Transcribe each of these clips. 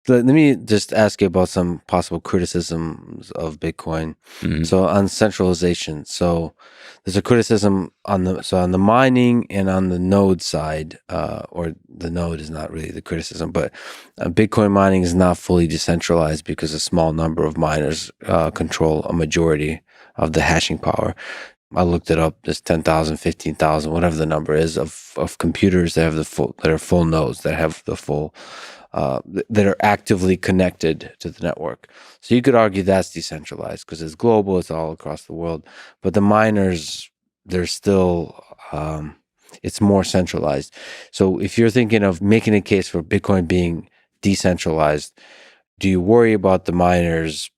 Let me just ask you about some possible criticisms of Bitcoin. So on centralization, so there's a criticism on the mining and on the node side, or the node is not really the criticism, but Bitcoin mining is not fully decentralized because a small number of miners control a majority of the hashing power. I looked it up. There's 10,000, 15,000, whatever the number is, of computers that are full nodes, that have the full, that are actively connected to the network. So you could argue that's decentralized because it's global, it's all across the world. But the miners, they're still, it's more centralized. So if you're thinking of making a case for Bitcoin being decentralized, do you worry about the miners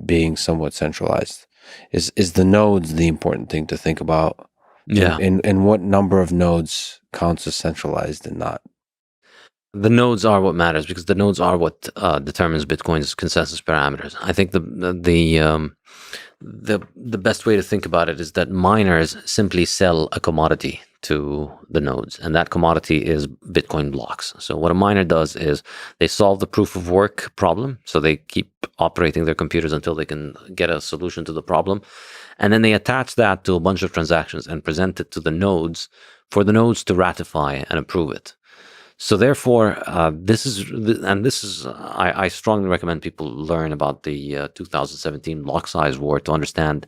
being somewhat centralized? Is the nodes the important thing to think about? Yeah. And what number of nodes counts as centralized and not? The nodes are what matters, because the nodes are what determines Bitcoin's consensus parameters. I think the best way to think about it is that miners simply sell a commodity to the nodes, and that commodity is Bitcoin blocks. So what a miner does is they solve the proof of work problem. So they keep operating their computers until they can get a solution to the problem. And then they attach that to a bunch of transactions and present it to the nodes for the nodes to ratify and approve it. So therefore, I strongly recommend people learn about the 2017 block size war to understand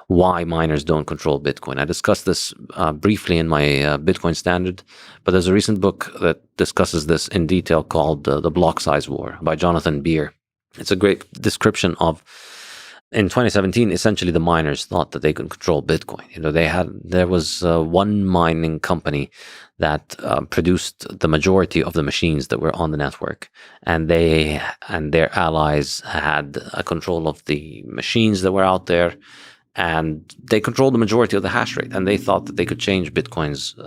why miners don't control Bitcoin. I discussed this briefly in my Bitcoin Standard, but there's a recent book that discusses this in detail called The Block Size War by Jonathan Beer. It's a great description of, in 2017, essentially the miners thought that they could control Bitcoin. There was one mining company that produced the majority of the machines that were on the network, and they and their allies had a control of the machines that were out there, and they controlled the majority of the hash rate, and they thought that they could change Bitcoin's they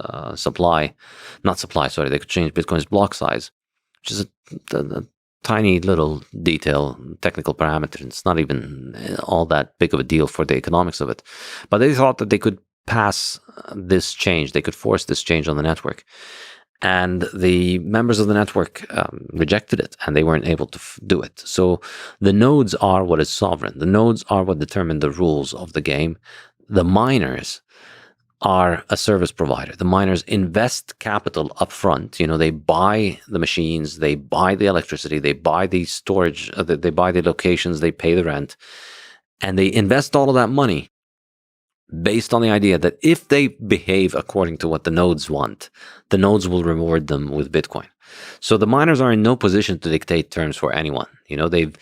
could change Bitcoin's block size, which is a tiny little detail, technical parameter. It's not even all that big of a deal for the economics of it. But they thought that they could pass this change, they could force this change on the network. And the members of the network rejected it, and they weren't able to do it. So the nodes are what is sovereign. The nodes are what determine the rules of the game. The miners are a service provider. The miners invest capital up front. They buy the machines, they buy the electricity, they buy the storage, they buy the locations, they pay the rent, and they invest all of that money based on the idea that if they behave according to what the nodes want, the nodes will reward them with Bitcoin. So the miners are in no position to dictate terms for anyone. They've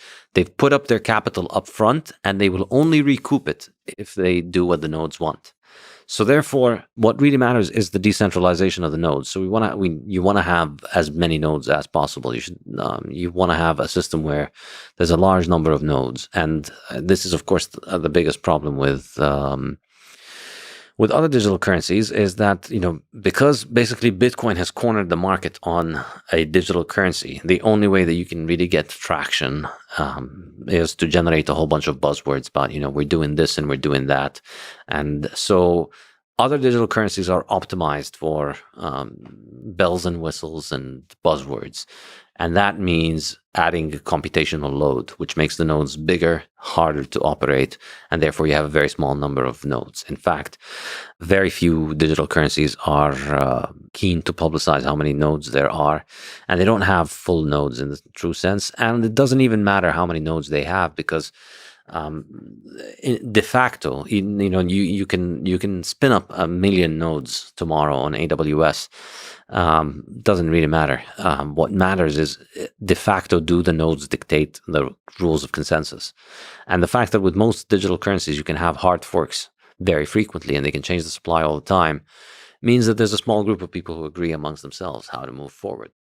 put up their capital up front, and they will only recoup it if they do what the nodes want. So therefore, what really matters is the decentralization of the nodes. So you want to have as many nodes as possible. You want to have a system where there's a large number of nodes, and this is, of course, the biggest problem with other digital currencies is that, because basically Bitcoin has cornered the market on a digital currency, the only way that you can really get traction is to generate a whole bunch of buzzwords about, we're doing this and we're doing that. And so other digital currencies are optimized for bells and whistles and buzzwords. And that means adding a computational load, which makes the nodes bigger, harder to operate, and therefore you have a very small number of nodes. In fact, very few digital currencies are keen to publicize how many nodes there are, and they don't have full nodes in the true sense. And it doesn't even matter how many nodes they have, because de facto, you can spin up 1 million nodes tomorrow on AWS. Doesn't really matter. What matters is, de facto, do the nodes dictate the rules of consensus? And the fact that with most digital currencies you can have hard forks very frequently and they can change the supply all the time means that there's a small group of people who agree amongst themselves how to move forward.